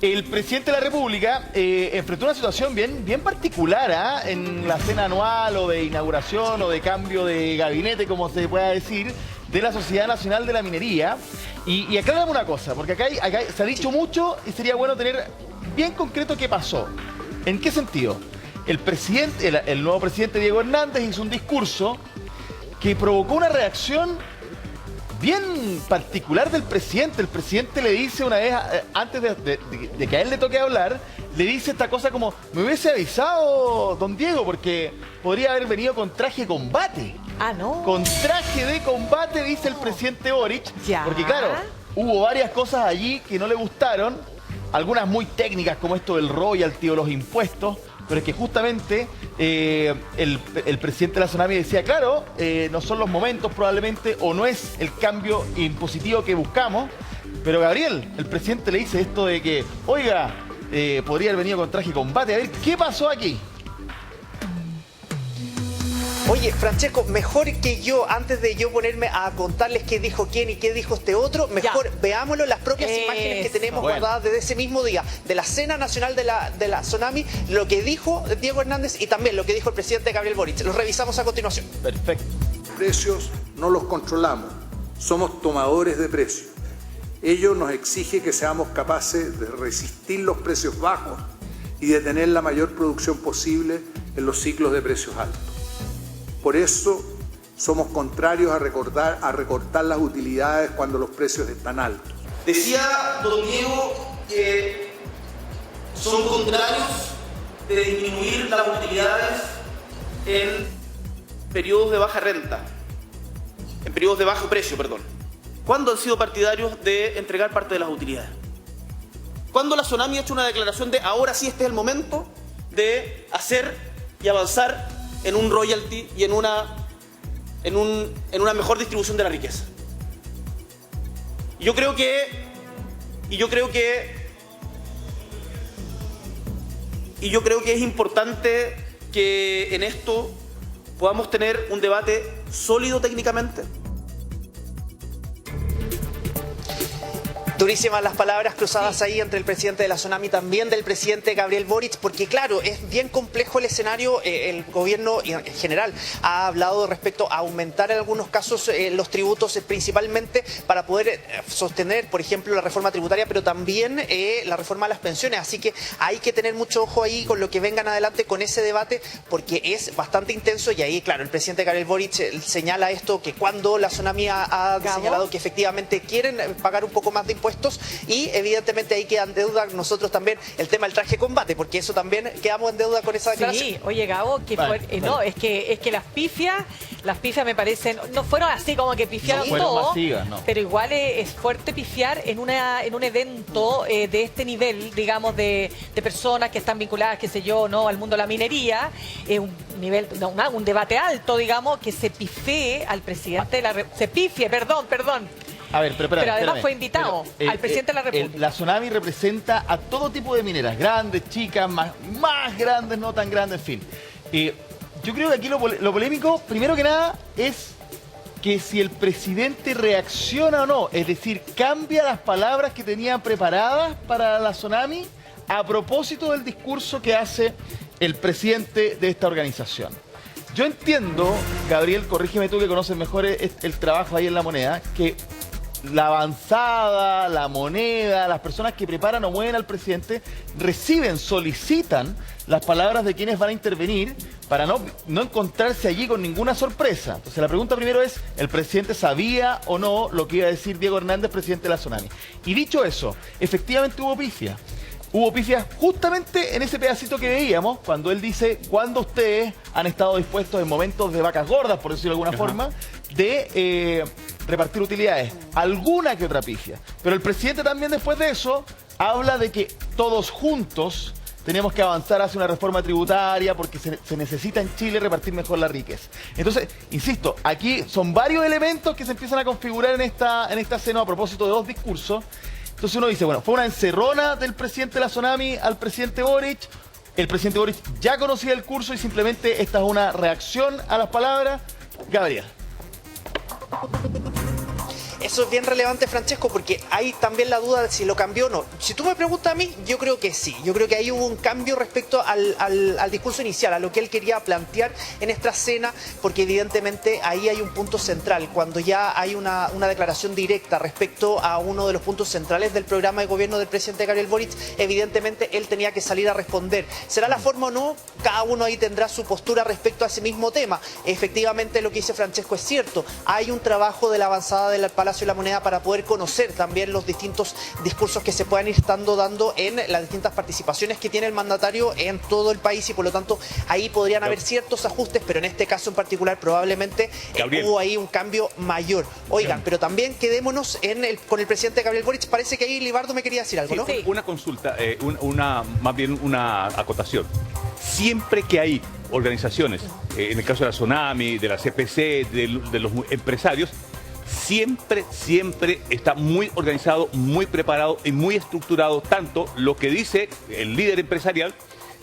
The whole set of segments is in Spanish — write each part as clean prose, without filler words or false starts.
El presidente de la República enfrentó una situación bien particular en la cena anual o de inauguración o de cambio de gabinete, como se pueda decir, de la Sociedad Nacional de la Minería. Y aclaramos una cosa, porque acá se ha dicho mucho y sería bueno tener bien concreto qué pasó. ¿En qué sentido? El nuevo presidente Diego Hernández hizo un discurso que provocó una reacción bien particular del presidente. El presidente le dice una vez, antes de que a él le toque hablar, le dice esta cosa como: me hubiese avisado, don Diego, porque podría haber venido con traje de combate. Ah, ¿no? Con traje de combate, dice el presidente Boric. Ya. Porque claro, hubo varias cosas allí que no le gustaron, algunas muy técnicas como esto del royalty o los impuestos. Pero es que justamente el presidente de la Sonami decía, claro, no son los momentos probablemente, o no es el cambio impositivo que buscamos. Pero Gabriel, el presidente le dice esto de que, oiga, podría haber venido con traje de combate. A ver, ¿qué pasó aquí? Oye, Francesco, mejor que yo, antes de yo ponerme a contarles qué dijo quién y qué dijo este otro, mejor veámoslo, las propias imágenes que tenemos guardadas desde ese mismo día, de la cena nacional de la Sonami, lo que dijo Diego Hernández y también lo que dijo el presidente Gabriel Boric. Los revisamos a continuación. Perfecto. Precios no los controlamos, somos tomadores de precios. Ello nos exige que seamos capaces de resistir los precios bajos y de tener la mayor producción posible en los ciclos de precios altos. Por eso somos contrarios a recortar las utilidades cuando los precios están altos. Decía don Diego que son contrarios de disminuir las utilidades en periodos de baja renta, en periodos de bajo precio, perdón. ¿Cuándo han sido partidarios de entregar parte de las utilidades? ¿Cuándo la Sonami ha hecho una declaración de ahora sí este es el momento de hacer y avanzar en un royalty y en una mejor distribución de la riqueza? Y yo creo que es importante que en esto podamos tener un debate sólido técnicamente. Durísimas las palabras cruzadas ahí entre el presidente de la Sonami y también del presidente Gabriel Boric, porque claro, es bien complejo el escenario. El gobierno en general ha hablado respecto a aumentar en algunos casos los tributos, principalmente para poder sostener, por ejemplo, la reforma tributaria, pero también la reforma a las pensiones. Así que hay que tener mucho ojo ahí con lo que vengan adelante con ese debate, porque es bastante intenso. Y ahí, claro, el presidente Gabriel Boric señala esto, que cuando la Sonami ha señalado que efectivamente quieren pagar un poco más de impuestos, y evidentemente ahí queda en deuda nosotros también el tema del traje de combate, porque eso también quedamos en deuda con esa declaración. Sí, oye, Gabo, que no, es que las pifias me parecen, no fueron así como que pifiaron todo, masivas, no. pero igual es fuerte pifiar en un evento de este nivel, digamos, de personas que están vinculadas, qué sé yo, no, al mundo de la minería, un nivel, un debate alto, digamos, que se pifee al presidente de la República, perdón. A ver, pero además espérame. fue invitado al presidente de la República. La Sonami representa a todo tipo de mineras, grandes, chicas, más grandes, no tan grandes, en fin. Yo creo que aquí lo polémico, primero que nada, es que si el presidente reacciona o no, es decir, cambia las palabras que tenían preparadas para la Sonami a propósito del discurso que hace el presidente de esta organización. Yo entiendo, Gabriel, corrígeme tú que conoces mejor el trabajo ahí en La Moneda, que la avanzada, la moneda, las personas que preparan o mueven al presidente solicitan las palabras de quienes van a intervenir para no encontrarse allí con ninguna sorpresa. Entonces la pregunta primero es, ¿el presidente sabía o no lo que iba a decir Diego Hernández, presidente de la Sonami? Y dicho eso, efectivamente hubo pifia. Hubo pifia justamente en ese pedacito que veíamos, cuando él dice, ¿cuándo ustedes han estado dispuestos en momentos de vacas gordas, por decirlo de alguna forma, de repartir utilidades? Alguna que otra pifia. Pero el presidente también después de eso habla de que todos juntos tenemos que avanzar hacia una reforma tributaria porque se necesita en Chile repartir mejor la riqueza. Entonces, insisto, aquí son varios elementos que se empiezan a configurar en esta cena a propósito de dos discursos. Entonces uno dice, bueno, fue una encerrona del presidente de la Sonami al presidente Boric. El presidente Boric ya conocía el curso y simplemente esta es una reacción a las palabras. Gabriel. Eso es bien relevante, Francesco, porque hay también la duda de si lo cambió o no. Si tú me preguntas a mí, yo creo que sí. Yo creo que ahí hubo un cambio respecto al discurso inicial, a lo que él quería plantear en esta cena, porque evidentemente ahí hay un punto central. Cuando ya hay una declaración directa respecto a uno de los puntos centrales del programa de gobierno del presidente Gabriel Boric, evidentemente él tenía que salir a responder. ¿Será la forma o no? Cada uno ahí tendrá su postura respecto a ese mismo tema. Efectivamente, lo que dice Francesco es cierto. Hay un trabajo de la avanzada del Palacio de la Moneda para poder conocer también los distintos discursos que se puedan ir dando en las distintas participaciones que tiene el mandatario en todo el país, y por lo tanto ahí podrían haber ciertos ajustes, pero en este caso en particular probablemente hubo ahí un cambio mayor. Oigan, pero también quedémonos con el presidente Gabriel Boric. Parece que ahí Libardo me quería decir algo, ¿no? Sí. Una consulta, más bien una acotación. Siempre que hay organizaciones, en el caso de la Sonami, de la CPC, de los empresarios, siempre está muy organizado, muy preparado y muy estructurado, tanto lo que dice el líder empresarial,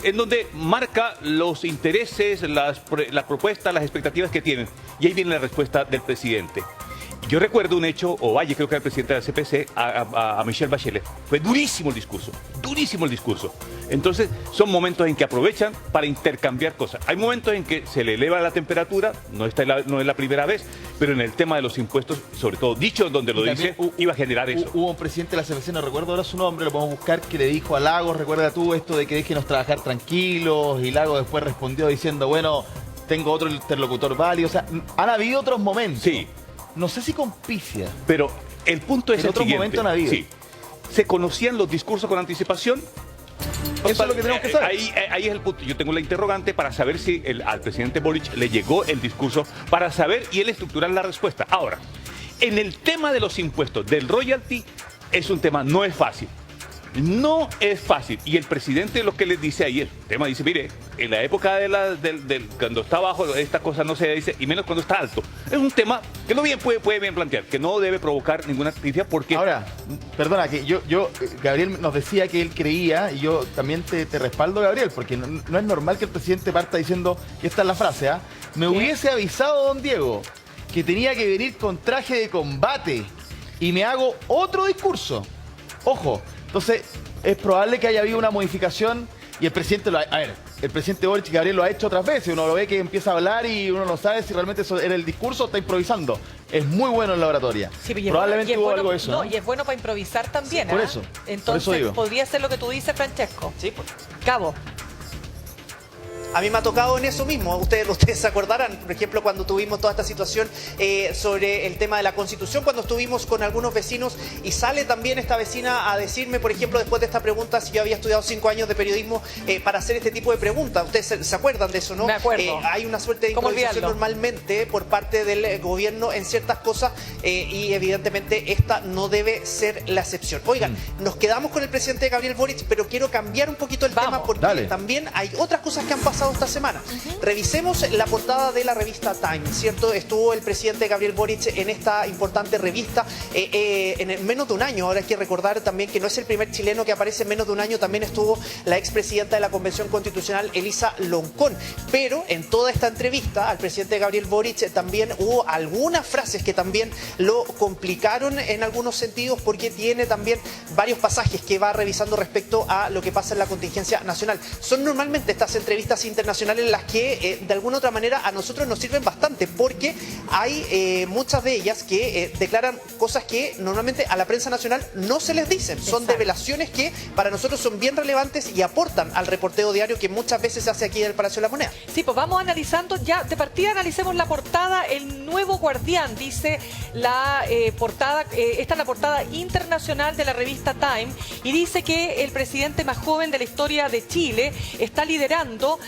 en donde marca los intereses, las propuestas, las expectativas que tienen. Y ahí viene la respuesta del presidente. Yo recuerdo un hecho, Ovalle, creo que era el presidente de la CPC, a Michelle Bachelet. Fue durísimo el discurso, durísimo el discurso. Entonces, son momentos en que aprovechan para intercambiar cosas. Hay momentos en que se le eleva la temperatura, no es la primera vez, pero en el tema de los impuestos, sobre todo dicho donde lo dice, iba a generar eso. Hubo un presidente de la CPC, no recuerdo ahora su nombre, lo podemos buscar, que le dijo a Lagos, recuerda tú esto de que déjenos trabajar tranquilos, y Lagos después respondió diciendo, bueno, tengo otro interlocutor válido. O sea, han habido otros momentos. Sí. No sé si con pifias. Pero el punto es el otro siguiente. momento no ha habido. Sí. ¿Se conocían los discursos con anticipación? Eso es lo que tenemos que saber. Ahí es el punto. Yo tengo la interrogante para saber si al presidente Boric le llegó el discurso, para saber y él estructurar la respuesta. Ahora, en el tema de los impuestos, del royalty, es un tema, no es fácil. No es fácil. Y el presidente lo que les dice ahí, el tema dice, mire, en la época cuando está bajo, esta cosa no se dice, y menos cuando está alto. Es un tema que no puede bien plantear, que no debe provocar ninguna crítica porque... Ahora, perdona, que Gabriel nos decía que él creía, y yo también te respaldo, Gabriel, porque no es normal que el presidente parta diciendo, y esta es la frase, me hubiese avisado don Diego que tenía que venir con traje de combate y me hago otro discurso. Ojo. Entonces, es probable que haya habido una modificación y el presidente el presidente Boric, Gabriel, lo ha hecho otras veces. Uno lo ve que empieza a hablar y uno no sabe si realmente eso era el discurso o está improvisando. Es muy bueno en la oratoria. Sí, probablemente hubo algo de eso, ¿no? Y es bueno para improvisar también, sí, por eso. Entonces, por eso digo. podría ser lo que tú dices, Francesco. Sí, pues. Cabo. A mí me ha tocado en eso mismo. Ustedes se acordarán, por ejemplo, cuando tuvimos toda esta situación sobre el tema de la Constitución, cuando estuvimos con algunos vecinos y sale también esta vecina a decirme, por ejemplo, después de esta pregunta, si yo había estudiado 5 años de periodismo para hacer este tipo de preguntas. Ustedes se acuerdan de eso, ¿no? Me acuerdo. Hay una suerte de improvisación normalmente por parte del gobierno en ciertas cosas y evidentemente esta no debe ser la excepción. Oigan, nos quedamos con el presidente Gabriel Boric, pero quiero cambiar un poquito el tema porque también hay otras cosas que han pasado esta semana. Revisemos la portada de la revista Time, ¿cierto? Estuvo el presidente Gabriel Boric en esta importante revista en menos de un año. Ahora hay que recordar también que no es el primer chileno que aparece en menos de un año. También estuvo la expresidenta de la Convención Constitucional, Elisa Loncón. Pero en toda esta entrevista al presidente Gabriel Boric también hubo algunas frases que también lo complicaron en algunos sentidos, porque tiene también varios pasajes que va revisando respecto a lo que pasa en la contingencia nacional. Son normalmente estas entrevistas internacionales en las que de alguna otra manera a nosotros nos sirven bastante, porque hay muchas de ellas que declaran cosas que normalmente a la prensa nacional no se les dicen. Son develaciones que para nosotros son bien relevantes y aportan al reporteo diario que muchas veces se hace aquí en el Palacio de la Moneda. Sí, pues vamos analizando, ya de partida analicemos la portada. El Nuevo Guardián, dice la portada, esta es la portada internacional de la revista Time, y dice que el presidente más joven de la historia de Chile está liderando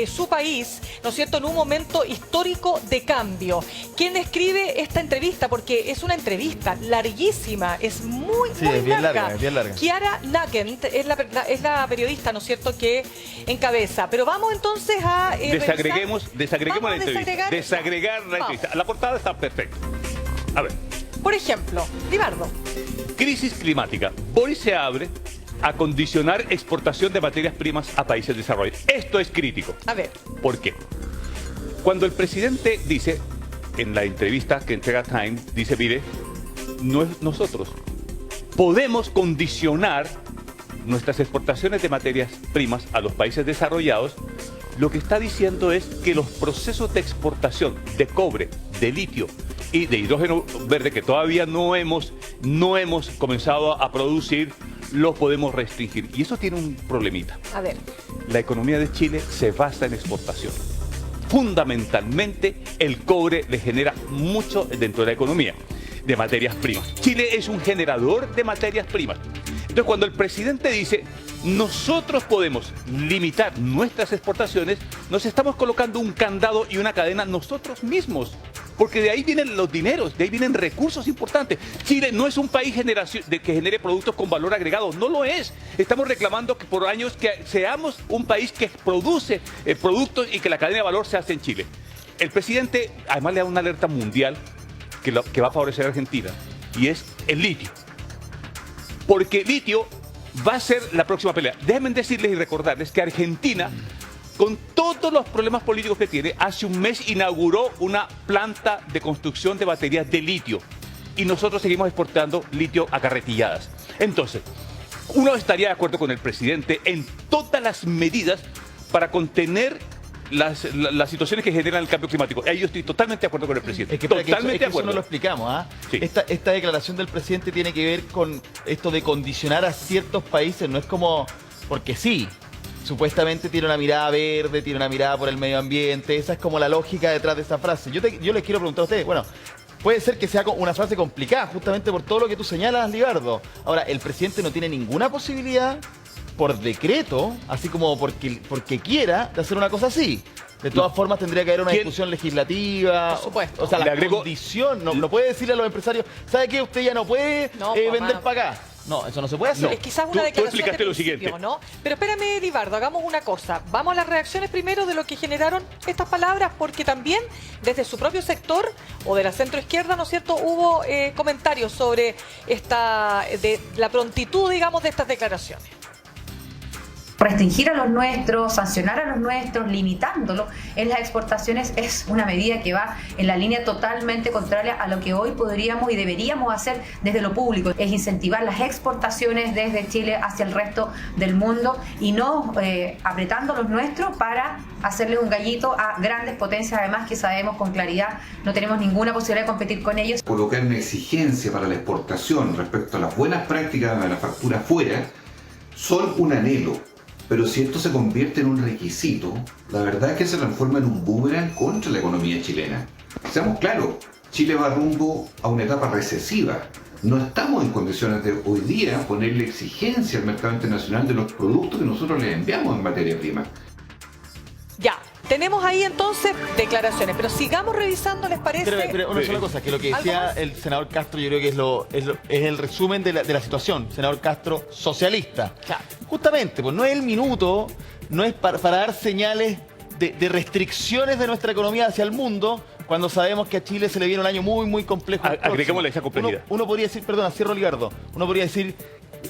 su país, ¿no es cierto?, en un momento histórico de cambio. ¿Quién escribe esta entrevista? Porque es una entrevista larguísima, es muy larga. Es bien larga. Chiara Nagent es la periodista, ¿no es cierto?, que encabeza. Pero vamos entonces a desagreguemos la entrevista. desagregar la entrevista. La portada está perfecta. A ver. Por ejemplo, Libardo. Crisis climática. Boric se abre a condicionar exportación de materias primas a países desarrollados. Esto es crítico. A ver. ¿Por qué? Cuando el presidente dice, en la entrevista que entrega Time, dice, mire, nosotros podemos condicionar nuestras exportaciones de materias primas a los países desarrollados, lo que está diciendo es que los procesos de exportación de cobre, de litio y de hidrógeno verde que todavía no hemos comenzado a producir, los podemos restringir. Y eso tiene un problemita. A ver. La economía de Chile se basa en exportación. Fundamentalmente, el cobre le genera mucho dentro de la economía de materias primas. Chile es un generador de materias primas. Entonces, cuando el presidente dice, nosotros podemos limitar nuestras exportaciones, nos estamos colocando un candado y una cadena nosotros mismos. Porque de ahí vienen los dineros, de ahí vienen recursos importantes. Chile no es un país que genere productos con valor agregado, no lo es. Estamos reclamando que por años que seamos un país que produce productos y que la cadena de valor se hace en Chile. El presidente además le da una alerta mundial que va a favorecer a Argentina, y es el litio. Porque litio va a ser la próxima pelea. Déjenme decirles y recordarles que Argentina, con todos los problemas políticos que tiene, hace un mes inauguró una planta de construcción de baterías de litio. Y nosotros seguimos exportando litio a carretilladas. Entonces, uno estaría de acuerdo con el presidente en todas las medidas para contener las situaciones que generan el cambio climático. Ahí yo estoy totalmente de acuerdo con el presidente. Totalmente de acuerdo. Eso no lo explicamos, ¿ah? Sí. Esta declaración del presidente tiene que ver con esto de condicionar a ciertos países. No es como porque sí. Supuestamente tiene una mirada verde, tiene una mirada por el medio ambiente. Esa es como la lógica detrás de esa frase. Yo les quiero preguntar a ustedes, bueno, puede ser que sea una frase complicada justamente por todo lo que tú señalas, Ligardo. Ahora, el presidente no tiene ninguna posibilidad por decreto, así como porque quiera, de hacer una cosa así. De todas formas tendría que haber una discusión legislativa. Por supuesto. O sea, la condición, no puede decirle a los empresarios, ¿sabe qué? Usted ya no puede vender para acá. No, eso no se puede hacer. Es quizás una declaración explicaste de lo siguiente, ¿no? Pero espérame, Libardo, hagamos una cosa. Vamos a las reacciones primero de lo que generaron estas palabras, porque también desde su propio sector o de la centroizquierda, ¿no es cierto?, hubo comentarios sobre la prontitud, digamos, de estas declaraciones. Restringir a los nuestros, sancionar a los nuestros, limitándolo en las exportaciones es una medida que va en la línea totalmente contraria a lo que hoy podríamos y deberíamos hacer desde lo público. Es incentivar las exportaciones desde Chile hacia el resto del mundo y no apretando los nuestros para hacerle un gallito a grandes potencias, además que sabemos con claridad no tenemos ninguna posibilidad de competir con ellos. Colocar una exigencia para la exportación respecto a las buenas prácticas de la factura afuera son un anhelo. Pero si esto se convierte en un requisito, la verdad es que se transforma en un boomerang contra la economía chilena. Seamos claros, Chile va rumbo a una etapa recesiva. No estamos en condiciones de hoy día ponerle exigencia al mercado internacional de los productos que nosotros les enviamos en materia prima. Ya, tenemos ahí entonces declaraciones, pero sigamos revisando, ¿les parece? Pero una sola cosa, que lo que decía el senador Castro, yo creo que es el resumen de la situación. Senador Castro, socialista. Claro. Justamente, pues no es el minuto, no es para dar señales de restricciones de nuestra economía hacia el mundo, cuando sabemos que a Chile se le viene un año muy, muy complejo. Agreguémosle esa complejidad. Uno podría decir, perdona, cierro, Ligardo, uno podría decir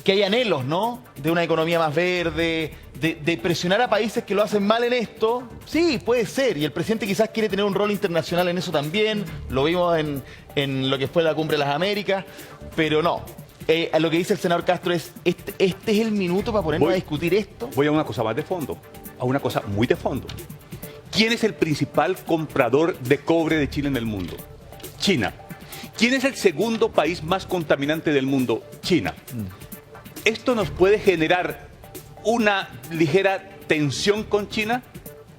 que hay anhelos, ¿no?, de una economía más verde, de presionar a países que lo hacen mal en esto. Sí, puede ser, y el presidente quizás quiere tener un rol internacional en eso también, lo vimos en lo que fue la Cumbre de las Américas, pero no. Lo que dice el senador Castro es, este es el minuto para ponernos a discutir esto. Voy a una cosa más de fondo, a una cosa muy de fondo. ¿Quién es el principal comprador de cobre de Chile en el mundo? China. ¿Quién es el segundo país más contaminante del mundo? China. ¿Esto nos puede generar una ligera tensión con China?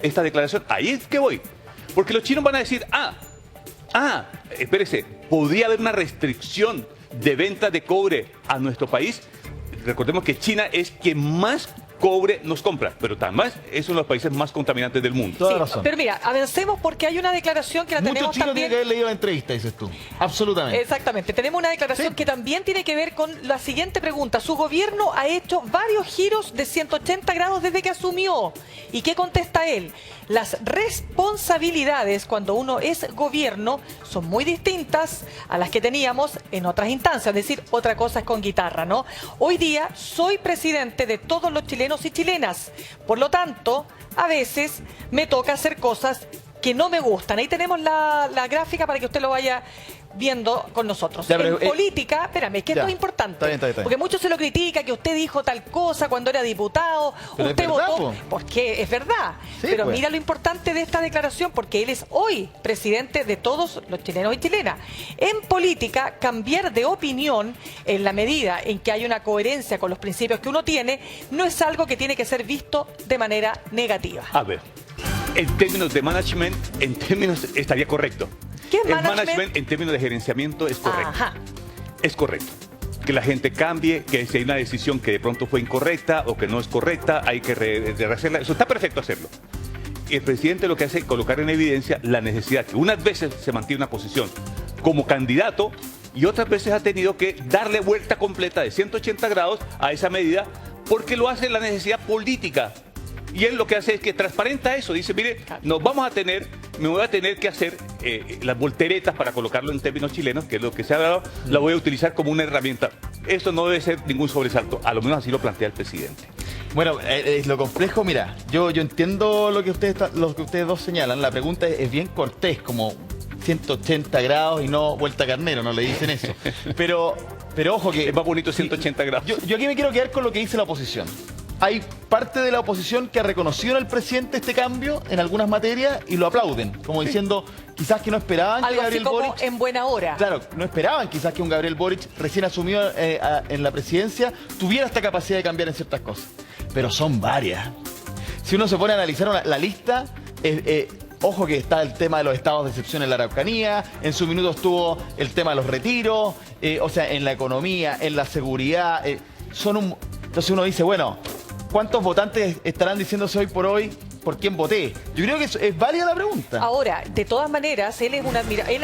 Esta declaración, ahí es que voy. Porque los chinos van a decir, espérese, ¿podría haber una restricción de venta de cobre a nuestro país? Recordemos que China es quien más cobre nos compra, pero además es uno de los países más contaminantes del mundo. Toda razón. Pero mira, avancemos porque hay una declaración que la Mucho tenemos chino también. tiene que haber leído la entrevista, dices tú. Absolutamente. Exactamente. Tenemos una declaración que también tiene que ver con la siguiente pregunta. Su gobierno ha hecho varios giros de 180 grados desde que asumió. ¿Y qué contesta él? Las responsabilidades cuando uno es gobierno son muy distintas a las que teníamos en otras instancias. Es decir, otra cosa es con guitarra, ¿no? Hoy día soy presidente de todos los chilenos y chilenas. Por lo tanto, a veces me toca hacer cosas que no me gustan. Ahí tenemos la gráfica para que usted lo vaya viendo con nosotros. Ya, pero, en política, espérame, es que ya. esto es importante. Está bien. Porque muchos se lo critica, que usted dijo tal cosa cuando era diputado, Pero usted es verdad, votó, po. porque es verdad. Sí, Pero pues. mira lo importante de esta declaración, porque él es hoy presidente de todos los chilenos y chilenas. En política, cambiar de opinión en la medida en que hay una coherencia con los principios que uno tiene, no es algo que tiene que ser visto de manera negativa. A ver, en términos de management, estaría correcto. ¿Qué es El management? management en términos de gerenciamiento es correcto. Ajá. Es correcto. Que la gente cambie, que si hay una decisión que de pronto fue incorrecta o que no es correcta, hay que rehacerla. Eso está perfecto hacerlo. Y el presidente lo que hace es colocar en evidencia la necesidad que unas veces se mantiene una posición como candidato y otras veces ha tenido que darle vuelta completa de 180 grados a esa medida porque lo hace la necesidad política. Y él lo que hace es que transparenta eso. Dice, mire, me voy a tener que hacer las volteretas para colocarlo en términos chilenos, que es lo que se ha dado, la voy a utilizar como una herramienta. Esto no debe ser ningún sobresalto, a lo menos así lo plantea el presidente. Bueno, lo complejo, mira, yo entiendo lo que ustedes dos señalan. La pregunta es bien cortés, como 180 grados y no vuelta carnero, no le dicen eso. Pero ojo que... Es más bonito 180 grados. Yo aquí me quiero quedar con lo que dice la oposición. Hay parte de la oposición que ha reconocido en el presidente este cambio en algunas materias y lo aplauden, como diciendo, quizás que no esperaban que Algo así Gabriel como Boric... en buena hora. Claro, no esperaban quizás que un Gabriel Boric recién asumido en la presidencia tuviera esta capacidad de cambiar en ciertas cosas. Pero son varias. Si uno se pone a analizar la lista, ojo que está el tema de los estados de excepción en la Araucanía, en su minuto estuvo el tema de los retiros, o sea, en la economía, en la seguridad. Entonces uno dice, bueno, ¿cuántos votantes estarán diciéndose hoy por hoy por quién voté? Yo creo que es válida la pregunta. Ahora, de todas maneras, él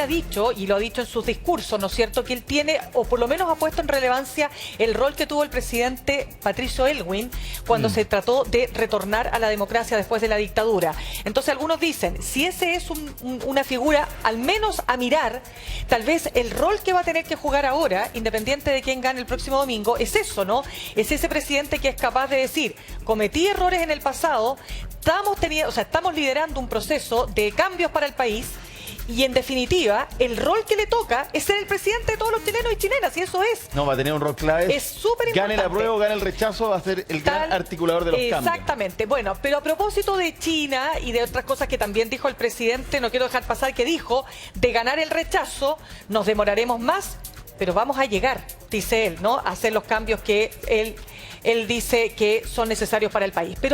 ha dicho, y lo ha dicho en sus discursos, ¿no es cierto?, que él tiene, o por lo menos ha puesto en relevancia el rol que tuvo el presidente Patricio Aylwin cuando se trató de retornar a la democracia después de la dictadura. Entonces algunos dicen, si ese es una figura, al menos a mirar, tal vez el rol que va a tener que jugar ahora, independiente de quién gane el próximo domingo, es eso, ¿no? Es ese presidente que es capaz de decir, cometí errores en el pasado, estamos liderando un proceso de cambios para el país y en definitiva el rol que le toca es ser el presidente de todos los chilenos y chilenas y eso es. No, va a tener un rol clave. Es súper importante. Gane el apruebo, gane el rechazo, va a ser el gran articulador de los cambios. Exactamente. Bueno, pero a propósito de China y de otras cosas que también dijo el presidente, no quiero dejar pasar que dijo, de ganar el rechazo nos demoraremos más, pero vamos a llegar, dice él, ¿no? A hacer los cambios que él dice que son necesarios para el país. Pero